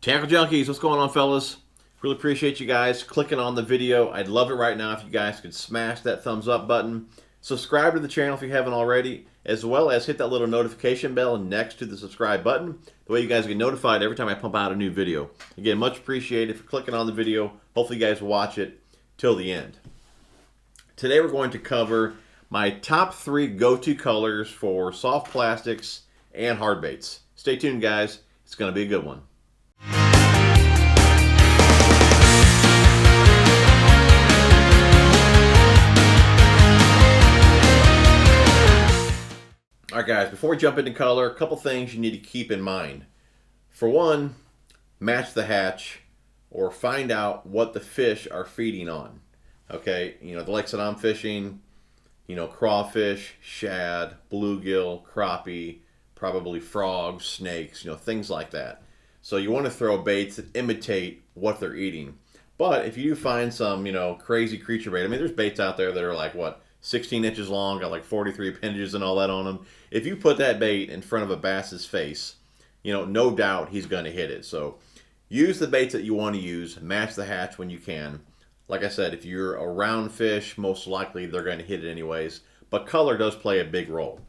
Tackle Junkies, what's going on, fellas? Really appreciate you guys clicking on the video. I'd love it right now if you guys could smash that thumbs up button. Subscribe to the channel if you haven't already, as well as hit that little notification bell next to the subscribe button. The way you guys get notified every time I pump out a new video. Again, much appreciated for clicking on the video. Hopefully you guys watch it till the end. Today we're going to cover my top 3 go-to colors for soft plastics and hard baits. Stay tuned, guys. It's going to be a good one. Alright guys, before we jump into color, a couple things you need to keep in mind. For one, match the hatch or find out what the fish are feeding on. Okay, the lakes that I'm fishing, crawfish, shad, bluegill, crappie, probably frogs, snakes, things like that. So you want to throw baits that imitate what they're eating. But if you do find some, crazy creature bait, I mean, there's baits out there that are like, what, 16 inches long, got like 43 appendages and all that on them. If you put that bait in front of a bass's face, no doubt he's going to hit it. So use the baits that you want to use, match the hatch when you can. Like I said, if you're a round fish, most likely they're going to hit it anyways. But color does play a big role.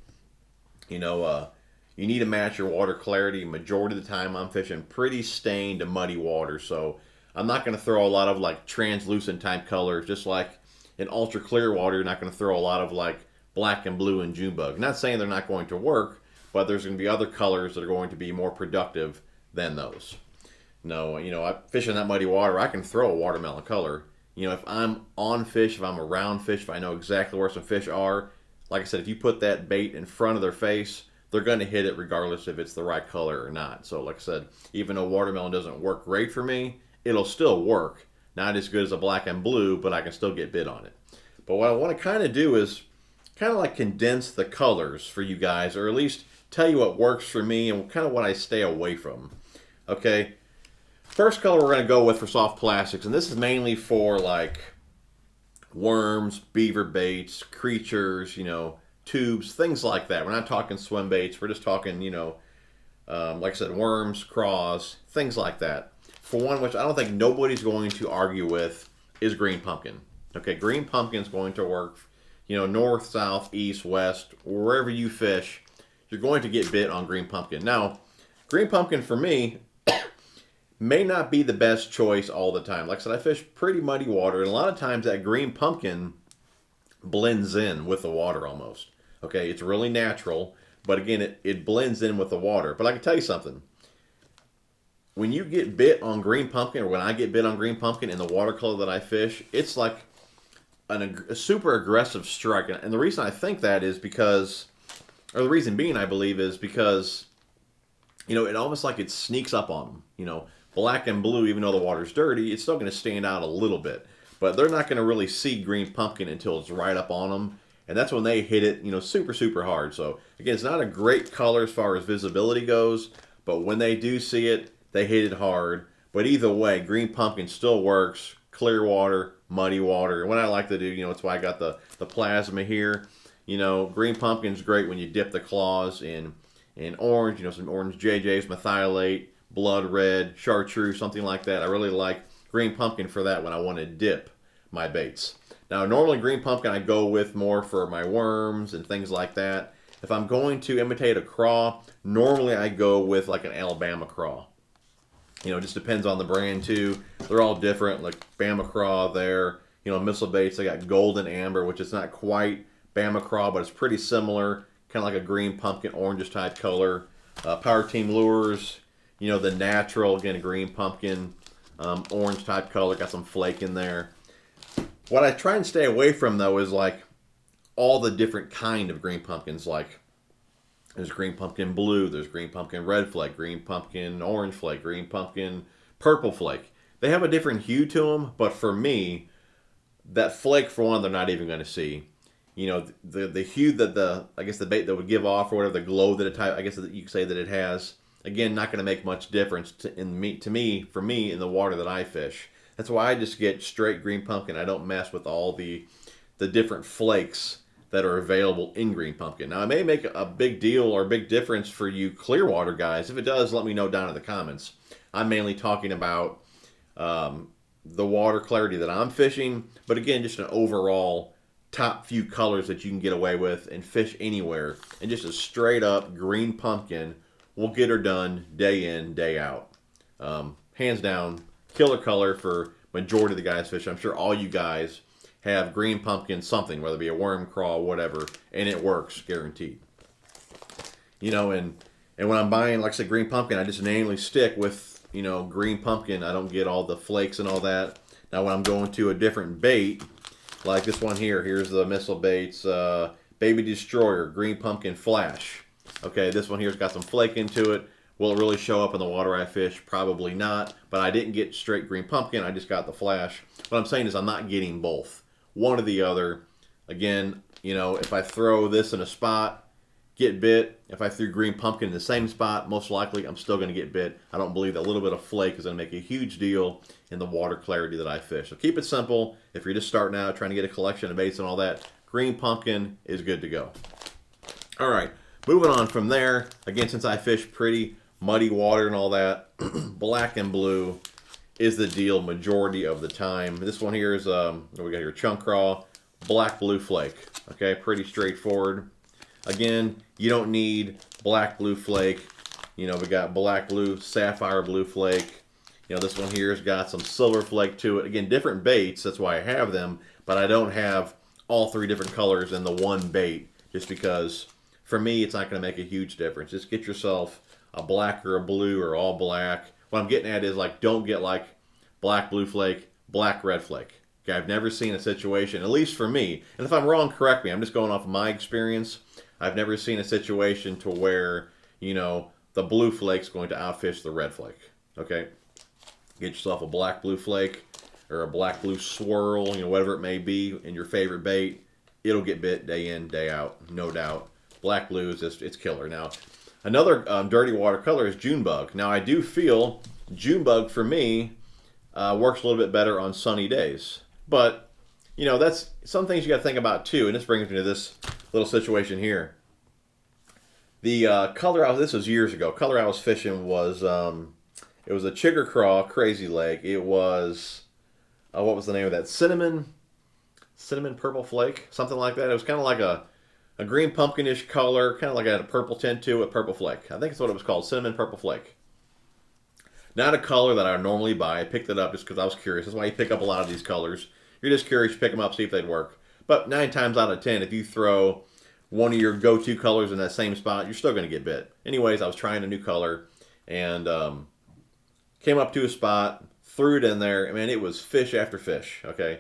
You need to match your water clarity. Majority of the time I'm fishing pretty stained to muddy water. So I'm not going to throw a lot of like translucent type colors, just like in ultra clear water, you're not going to throw a lot of like black and blue and June bug. Not saying they're not going to work, but there's going to be other colors that are going to be more productive than those. No, I fish in that muddy water, I can throw a watermelon color. If I'm on fish, if I'm around fish, if I know exactly where some fish are, like I said, if you put that bait in front of their face, they're going to hit it regardless if it's the right color or not. So like I said, even though watermelon doesn't work great for me, it'll still work. Not as good as a black and blue, but I can still get bit on it. But what I want to kind of do is kind of like condense the colors for you guys, or at least tell you what works for me and kind of what I stay away from. Okay, first color we're going to go with for soft plastics, and this is mainly for like worms, beaver baits, creatures, tubes, things like that. We're not talking swim baits. We're just talking, like I said, worms, craws, things like that. For one, which I don't think nobody's going to argue with, is green pumpkin. Okay, green pumpkin is going to work, north, south, east, west, wherever you fish, you're going to get bit on green pumpkin. Now, green pumpkin for me may not be the best choice all the time. Like I said, I fish pretty muddy water, and a lot of times that green pumpkin blends in with the water almost. Okay, it's really natural, but again, it blends in with the water. But I can tell you something. When you get bit on green pumpkin, or when I get bit on green pumpkin in the watercolor that I fish, it's like a super aggressive strike. And the reason I think that is because, or the reason being, I believe, is because, it almost like it sneaks up on them. Black and blue, even though the water's dirty, it's still going to stand out a little bit. But they're not going to really see green pumpkin until it's right up on them. And that's when they hit it, super, super hard. So, again, it's not a great color as far as visibility goes. But when they do see it, they hit it hard. But either way, green pumpkin still works. Clear water, muddy water. And what I like to do, that's why I got the plasma here. Green pumpkin's great when you dip the claws in orange. Some orange JJs, methylate, blood red, chartreuse, something like that. I really like green pumpkin for that when I want to dip my baits. Now, normally green pumpkin I go with more for my worms and things like that. If I'm going to imitate a craw, normally I go with like an Alabama craw. It just depends on the brand too. They're all different, like Bama Craw there. Missile baits, they got golden amber, which is not quite Bama Craw, but it's pretty similar. Kind of like a green pumpkin, orangish type color. Power Team Lures, the natural, again, a green pumpkin, orange type color, got some flake in there. What I try and stay away from, though, is like all the different kind of green pumpkins, like there's green pumpkin blue, there's green pumpkin red flake, green pumpkin orange flake, green pumpkin purple flake. They have a different hue to them, but for me, that flake, for one, they're not even going to see. The hue that I guess the bait that would give off, or whatever, the glow that I guess that you could say that it has, again, not going to make much difference for me in the water that I fish. That's why I just get straight green pumpkin. I don't mess with all the different flakes that are available in green pumpkin. Now, it may make a big deal or a big difference for you Clearwater guys. If it does, let me know down in the comments. I'm mainly talking about the water clarity that I'm fishing, but again, just an overall top few colors that you can get away with and fish anywhere. And just a straight up green pumpkin will get her done day in, day out. Hands down, killer color for majority of the guys fishing. I'm sure all you guys have green pumpkin something, whether it be a worm crawl, whatever, and it works, guaranteed. You know, and when I'm buying, like I said, green pumpkin, I just mainly stick with, you know, green pumpkin. I don't get all the flakes and all that. Now, when I'm going to a different bait, like this one here, here's the missile baits, Baby Destroyer, green pumpkin flash. Okay, this one here's got some flake into it. Will it really show up in the water I fish? Probably not, but I didn't get straight green pumpkin. I just got the flash. What I'm saying is I'm not getting both. One or the other. Again, you know, if I throw this in a spot, get bit. If I threw green pumpkin in the same spot, most likely I'm still going to get bit. I don't believe that a little bit of flake is going to make a huge deal in the water clarity that I fish. So keep it simple. If you're just starting out, trying to get a collection of baits and all that, green pumpkin is good to go. All right, moving on from there. Again, since I fish pretty muddy water and all that, black and blue is the deal majority of the time. This one here is, what we got here, chunk craw, black blue flake. Okay, pretty straightforward. Again, you don't need black blue flake. You know, we got black blue, sapphire blue flake. You know, this one here has got some silver flake to it. Again, different baits, that's why I have them, but I don't have all three different colors in the one bait, just because for me it's not going to make a huge difference. Just get yourself a black or a blue or all black. What I'm getting at is, like, don't get like black blue flake, black red flake. Okay, I've never seen a situation, at least for me, and if I'm wrong, correct me. I'm just going off of my experience. I've never seen a situation to where, you know, the blue flake's going to outfish the red flake. Okay, get yourself a black blue flake or a black blue swirl, you know, whatever it may be in your favorite bait. It'll get bit day in, day out, no doubt. Black blue is just, it's killer. Now, another dirty water color is June bug. Now, I do feel June bug for me works a little bit better on sunny days. But, you know, that's some things you got to think about too. And this brings me to this little situation here. The color this was years ago. Color I was fishing was, it was a chigger craw, crazy lake. It was, what was the name of that? Cinnamon purple flake, something like that. It was kind of like a green pumpkinish color, kind of like it had a purple tint to it, purple flake. I think that's what it was called, cinnamon purple flake. Not a color that I would normally buy. I picked it up just because I was curious. That's why you pick up a lot of these colors. You're just curious, you pick them up, see if they'd work. But 9 times out of 10, if you throw one of your go-to colors in that same spot, you're still going to get bit. Anyways, I was trying a new color and came up to a spot, threw it in there. I mean, it was fish after fish, okay?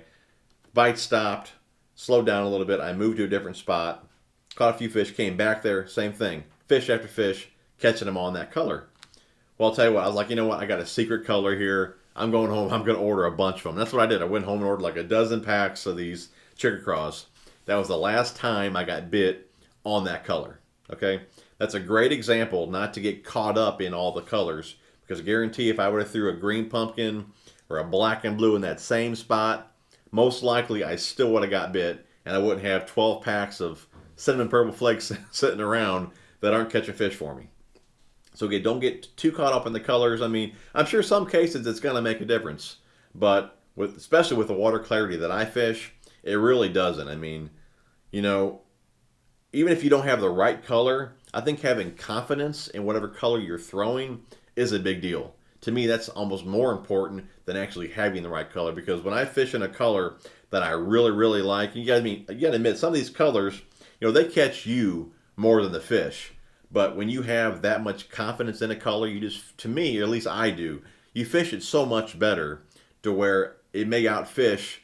Bite stopped, slowed down a little bit. I moved to a different spot, caught a few fish, came back there, same thing. Fish after fish, catching them all in that color. Well, I'll tell you what, I was like, you know what, I got a secret color here. I'm going home, I'm going to order a bunch of them. That's what I did. I went home and ordered like a dozen packs of these chigger craws. That was the last time I got bit on that color, okay? That's a great example not to get caught up in all the colors, because I guarantee if I would have threw a green pumpkin or a black and blue in that same spot, most likely I still would have got bit, and I wouldn't have 12 packs of cinnamon purple flakes sitting around that aren't catching fish for me. So again, don't get too caught up in the colors. I mean, I'm sure some cases it's going to make a difference, but especially with the water clarity that I fish, it really doesn't. I mean, you know, even if you don't have the right color, I think having confidence in whatever color you're throwing is a big deal. To me, that's almost more important than actually having the right color, because when I fish in a color that I really, really like, you gotta admit, some of these colors, you know, they catch you more than the fish. But when you have that much confidence in a color, you just, to me, or at least I do, you fish it so much better to where it may outfish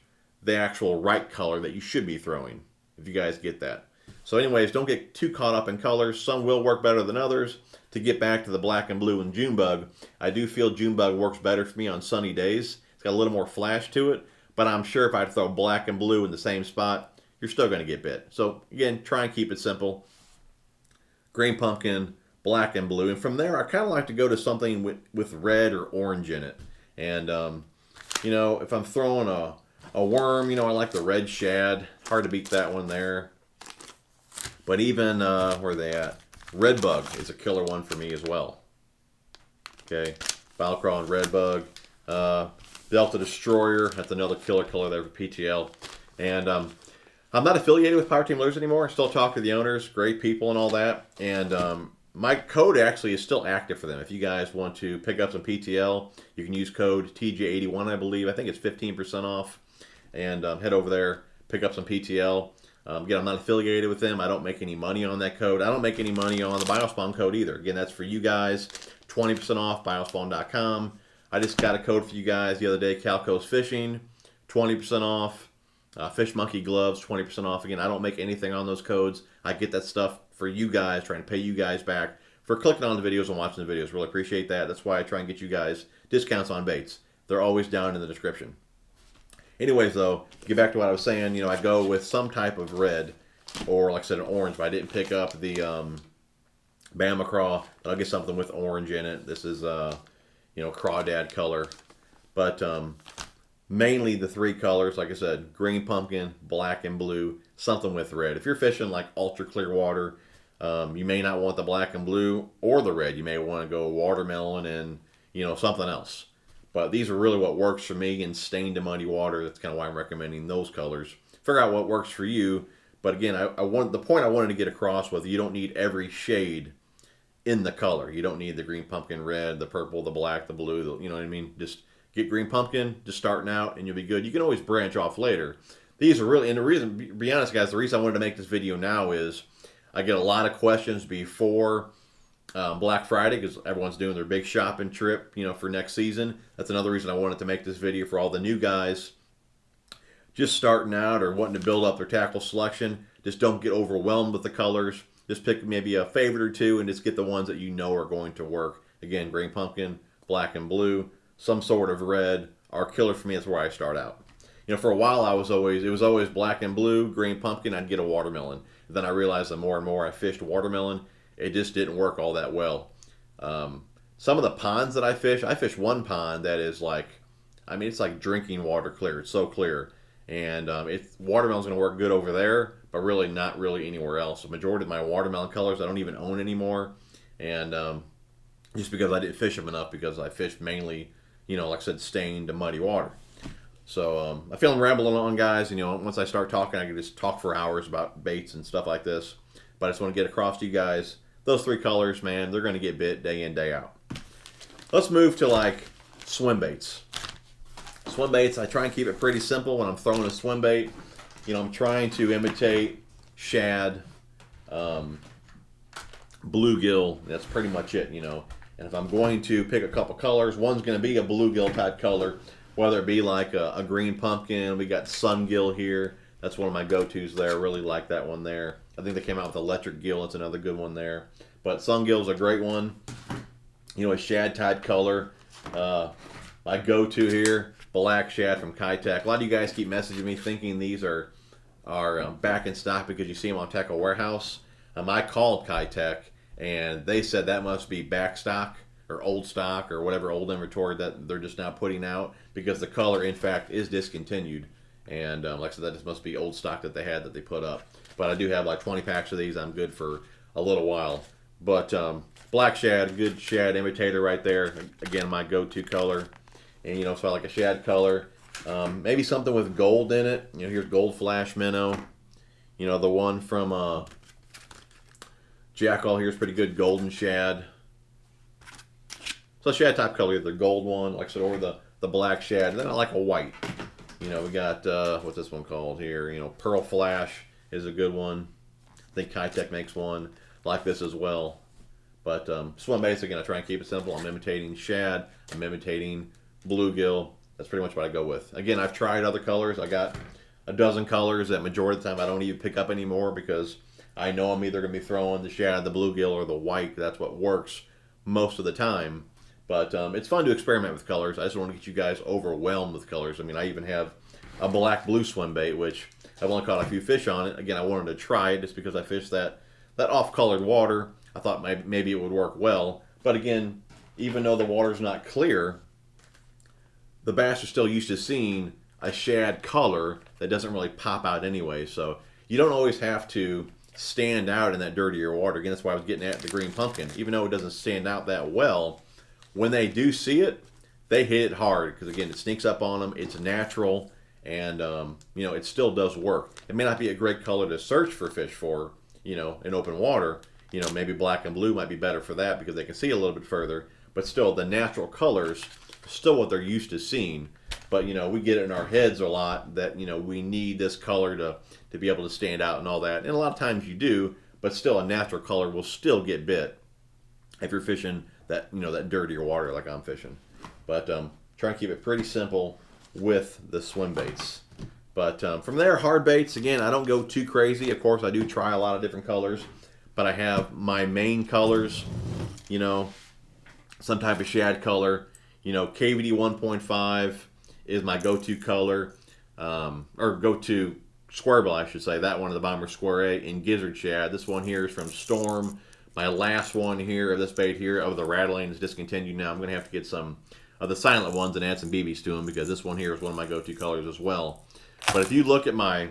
the actual right color that you should be throwing, if you guys get that. So anyways, don't get too caught up in colors. Some will work better than others. To get back to the black and blue and June bug, I do feel June bug works better for me on sunny days. It's got a little more flash to it, but I'm sure if I throw black and blue in the same spot, you're still going to get bit. So again, try and keep it simple. Green pumpkin, black and blue. And from there, I kind of like to go to something with red or orange in it. And, you know, if I'm throwing a worm, you know, I like the red shad. Hard to beat that one there. But even, where are they at? Red bug is a killer one for me as well. Okay. Battlecraw and Redbug. Delta Destroyer, that's another killer color there for PTL. And I'm not affiliated with Power Team Lures anymore. I still talk to the owners, great people and all that. And my code actually is still active for them. If you guys want to pick up some PTL, you can use code TJ81, I believe. I think it's 15% off. And head over there, pick up some PTL. Again, I'm not affiliated with them. I don't make any money on that code. I don't make any money on the Biospawn code either. Again, that's for you guys. 20% off, biospawn.com. I just got a code for you guys the other day, Calco's Fishing, 20% off. Fish Monkey Gloves, 20% off. Again, I don't make anything on those codes. I get that stuff for you guys, trying to pay you guys back for clicking on the videos and watching the videos. Really appreciate that. That's why I try and get you guys discounts on baits. They're always down in the description. Anyways, though, to get back to what I was saying, you know, I go with some type of red, or like I said, an orange. But I didn't pick up the Bama Craw, but I'll get something with orange in it. This is, you know, Crawdad color. But mainly the three colors, like I said, green pumpkin, black, and blue, something with red. If you're fishing like ultra clear water, you may not want the black and blue or the red. You may want to go watermelon and, you know, something else. But these are really what works for me in stained to muddy water. That's kind of why I'm recommending those colors. Figure out what works for you. But again, the point I wanted to get across was you don't need every shade in the color. You don't need the green pumpkin red, the purple, the black, the blue, you know what I mean? Just get green pumpkin, just starting out, and you'll be good. You can always branch off later. These are really, and the reason, to be honest, guys, the reason I wanted to make this video now is I get a lot of questions before Black Friday, because everyone's doing their big shopping trip, you know, for next season. That's another reason I wanted to make this video for all the new guys just starting out or wanting to build up their tackle selection. Just don't get overwhelmed with the colors. Just pick maybe a favorite or two and just get the ones that you know are going to work. Again, green pumpkin, black and blue, some sort of red are killer for me. That's where I start out. You know, for a while it was always black and blue, green pumpkin, I'd get a watermelon. Then I realized the more and more I fished watermelon, it just didn't work all that well. Some of the ponds that I fish one pond that is like, I mean, it's like drinking water clear. It's so clear. And watermelon's going to work good over there, but really not really anywhere else. The majority of my watermelon colors I don't even own anymore. And just because I didn't fish them enough, because I fished mainly, you know, like I said, stained to muddy water. So I feel I'm rambling on, guys. You know, once I start talking, I can just talk for hours about baits and stuff like this. But I just want to get across to you guys, those three colors, man, they're going to get bit day in, day out. Let's move to like swim baits. Swim baits, I try and keep it pretty simple when I'm throwing a swim bait. You know, I'm trying to imitate shad, bluegill. That's pretty much it, you know. And if I'm going to pick a couple colors, one's going to be a bluegill type color, whether it be like a green pumpkin. We got sungill here. That's one of my go-tos there. I really like that one there. I think they came out with electric gill. That's another good one there. But sungill's a great one. You know, a shad type color. My go-to here, black shad from Kitech. A lot of you guys keep messaging me thinking these are back in stock because you see them on Tackle Warehouse. I called Kitech and they said that must be back stock or old stock or whatever old inventory that they're just now putting out, because the color in fact is discontinued. And like I said, that just must be old stock that they had that they put up. But I do have like 20 packs of these. I'm good for a little while. But black shad, good shad imitator right there. Again, my go-to color. And you know, so I like a shad color. Maybe something with gold in it. You know, here's Gold Flash Minnow. You know, the one from Jackall here's pretty good, golden shad. So shad type color, the gold one, like I said, or the black shad. And then I like a white. You know, we got, what's this one called here? You know, Pearl Flash is a good one. I think Kitech makes one like this as well. But swim baits, again, I try and keep it simple. I'm imitating shad. I'm imitating bluegill. That's pretty much what I go with. Again, I've tried other colors. I got a dozen colors that majority of the time I don't even pick up anymore, because I know I'm either going to be throwing the shad, the bluegill, or the white. That's what works most of the time. But it's fun to experiment with colors. I just don't want to get you guys overwhelmed with colors. I mean, I even have a black-blue swim bait, which I've only caught a few fish on it. Again, I wanted to try it just because I fished that off-colored water. I thought maybe it would work well. But again, even though the water's not clear, the bass are still used to seeing a shad color that doesn't really pop out anyway. So you don't always have to stand out in that dirtier water. Again, that's why I was getting at the green pumpkin. Even though it doesn't stand out that well, when they do see it, they hit it hard because again, it sneaks up on them. It's natural, and you know, it still does work. It may not be a great color to search for fish for, you know, in open water. You know, maybe black and blue might be better for that because they can see a little bit further. But still, the natural colors, still what they're used to seeing. But you know, we get it in our heads a lot that, you know, we need this color to be able to stand out and all that. And a lot of times you do, but still a natural color will still get bit if you're fishing that, you know, that dirtier water like I'm fishing. But try and keep it pretty simple with the swim baits. But from there, hard baits, again, I don't go too crazy. Of course, I do try a lot of different colors, but I have my main colors, you know, some type of shad color. You know, KVD 1.5 is my go-to color, or go-to square bill, I should say. That one of the Bomber Square A in Gizzard Shad. This one here is from Storm. My last one here of this bait here of the rattling is discontinued now. I'm going to have to get some of the silent ones and add some BBs to them because this one here is one of my go-to colors as well. But if you look at my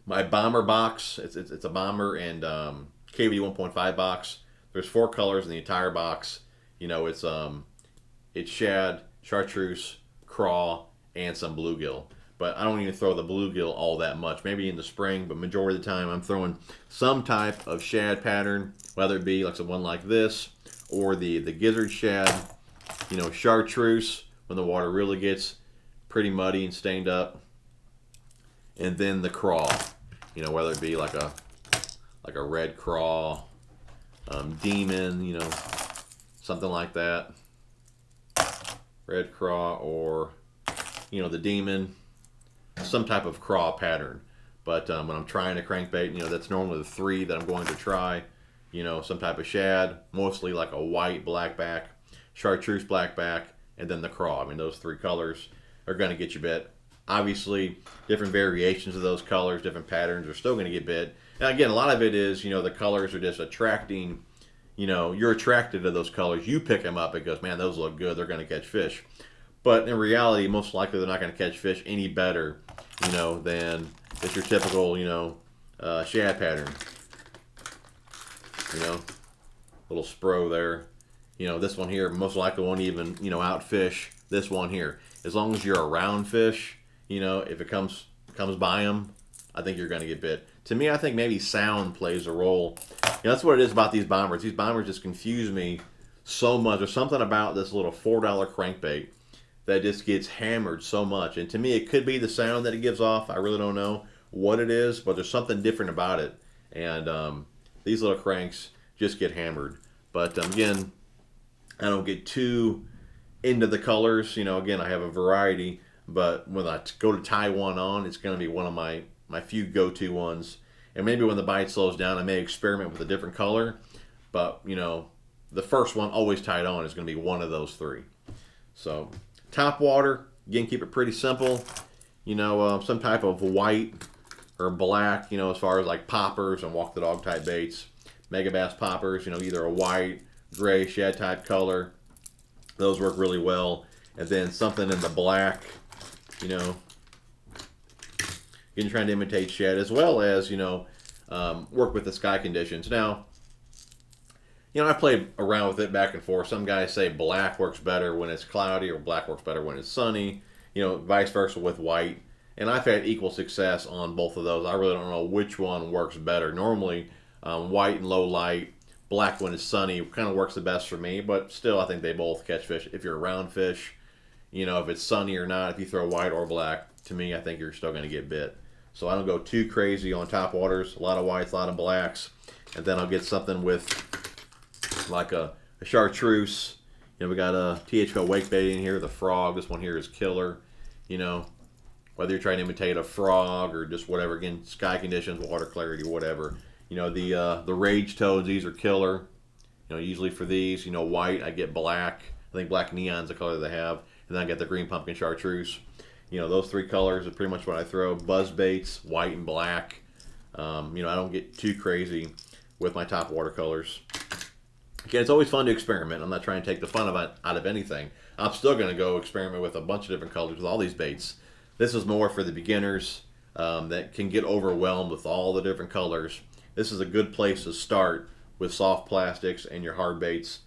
Bomber box, it's a Bomber and KVD 1.5 box. There's 4 colors in the entire box. You know, it's shad, chartreuse, craw, and some bluegill. But I don't even throw the bluegill all that much. Maybe in the spring, but majority of the time I'm throwing some type of shad pattern, whether it be like one like this or the gizzard shad. You know, chartreuse when the water really gets pretty muddy and stained up, and then the craw. You know, whether it be like a red craw, demon, you know, something like that. Red craw or, you know, the demon, some type of craw pattern. But when I'm trying a crankbait, you know, that's normally the 3 that I'm going to try. You know, some type of shad, mostly like a white blackback, chartreuse blackback, and then the craw. I mean, those 3 colors are going to get you bit. Obviously, different variations of those colors, different patterns are still going to get bit. And again, a lot of it is, you know, the colors are just attracting, you know, you're attracted to those colors. You pick them up because, man, those look good. They're going to catch fish. But in reality, most likely they're not going to catch fish any better, you know, than just your typical, you know, shad pattern. You know, little spro there. You know, this one here most likely won't even, you know, outfish this one here. As long as you're around fish, you know, if it comes by them, I think you're going to get bit. To me, I think maybe sound plays a role. You know, that's what it is about these bombers. These bombers just confuse me so much. There's something about this little $4 crankbait that just gets hammered so much. And to me, it could be the sound that it gives off. I really don't know what it is, but there's something different about it. And these little cranks just get hammered. But again, I don't get too into the colors. You know, again, I have a variety, but when I go to tie one on, it's going to be one of my few go-to ones. And maybe when the bite slows down, I may experiment with a different color. But, you know, the first one always tied on is going to be one of those 3. So, Topwater, again, keep it pretty simple. You know, some type of white or black, you know, as far as like poppers and walk the dog type baits. Mega bass poppers, you know, either a white, gray, shad type color. Those work really well. And then something in the black, you know, again, trying to imitate shad, as well as, you know, work with the sky conditions. Now, you know, I played around with it back and forth. Some guys say black works better when it's cloudy, or black works better when it's sunny. You know, vice versa with white. And I've had equal success on both of those. I really don't know which one works better. Normally, white and low light, black when it's sunny kind of works the best for me. But still, I think they both catch fish. If you're around fish, you know, if it's sunny or not, if you throw white or black, to me, I think you're still going to get bit. So I don't go too crazy on topwaters. A lot of whites, a lot of blacks. And then I'll get something with like a chartreuse. You know, we got a THO wake bait in here, the frog. This one here is killer. You know, whether you're trying to imitate a frog or just whatever, again, sky conditions, water clarity, whatever. You know, the rage toads, these are killer. You know, usually for these, you know, white, I get black. I think black neon's the color they have. And then I get the green pumpkin chartreuse. You know, those 3 colors are pretty much what I throw. Buzz baits, white and black. You know, I don't get too crazy with my top watercolors. Okay, it's always fun to experiment. I'm not trying to take the fun out of anything. I'm still going to go experiment with a bunch of different colors with all these baits. This is more for the beginners that can get overwhelmed with all the different colors. This is a good place to start with soft plastics and your hard baits.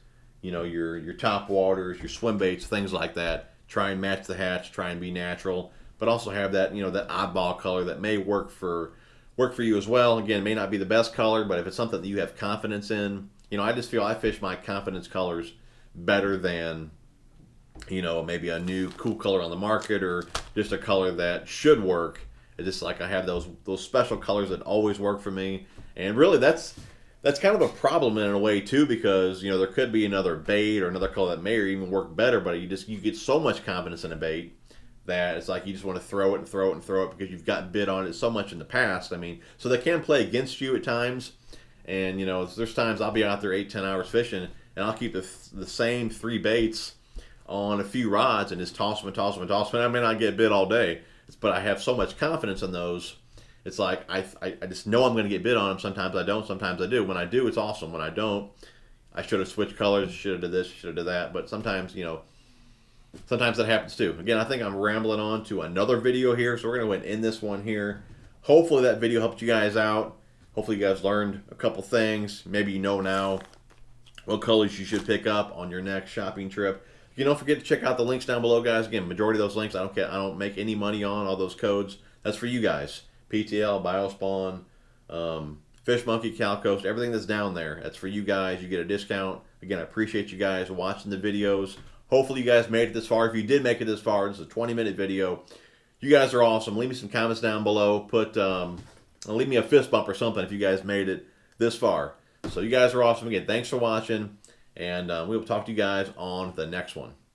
your top waters, your swim baits, things like that. Try and match the hatch. Try and be natural, but also have that that oddball color that may work for you as well. Again, it may not be the best color, but if it's something that you have confidence in, I just feel I fish my confidence colors better than maybe a new cool color on the market or just a color that should work. It's just like I have those special colors that always work for me, and really that's kind of a problem in a way too, because there could be another bait or another color that may or even work better, but you get so much confidence in a bait that it's like you just want to throw it and throw it and throw it because you've gotten bit on it so much in the past. I mean, so they can play against you at times, and there's times I'll be out there 8-10 hours fishing and I'll keep the same 3 baits on a few rods and just toss them and toss them and toss them. And I may not get bit all day, but I have so much confidence in those. It's like I just know I'm going to get bit on them. Sometimes I don't, sometimes I do. When I do, it's awesome. When I don't, I should have switched colors, should have did this, should have did that. But sometimes, sometimes that happens too. Again, I think I'm rambling on to another video here, so we're going to go ahead and end this one here. Hopefully that video helped you guys out. Hopefully you guys learned a couple things. Maybe you know now what colors you should pick up on your next shopping trip. Don't forget to check out the links down below, guys. Again, majority of those links I don't make any money on. All those codes, that's for you guys. PTL, Biospawn, Fish Monkey, CalCoast, everything that's down there, that's for you guys. You get a discount. Again, I appreciate you guys watching the videos. Hopefully you guys made it this far. If you did make it this far, this is a 20-minute video. You guys are awesome. Leave me some comments down below. Leave me a fist bump or something if you guys made it this far. So you guys are awesome. Again, thanks for watching, and we will talk to you guys on the next one.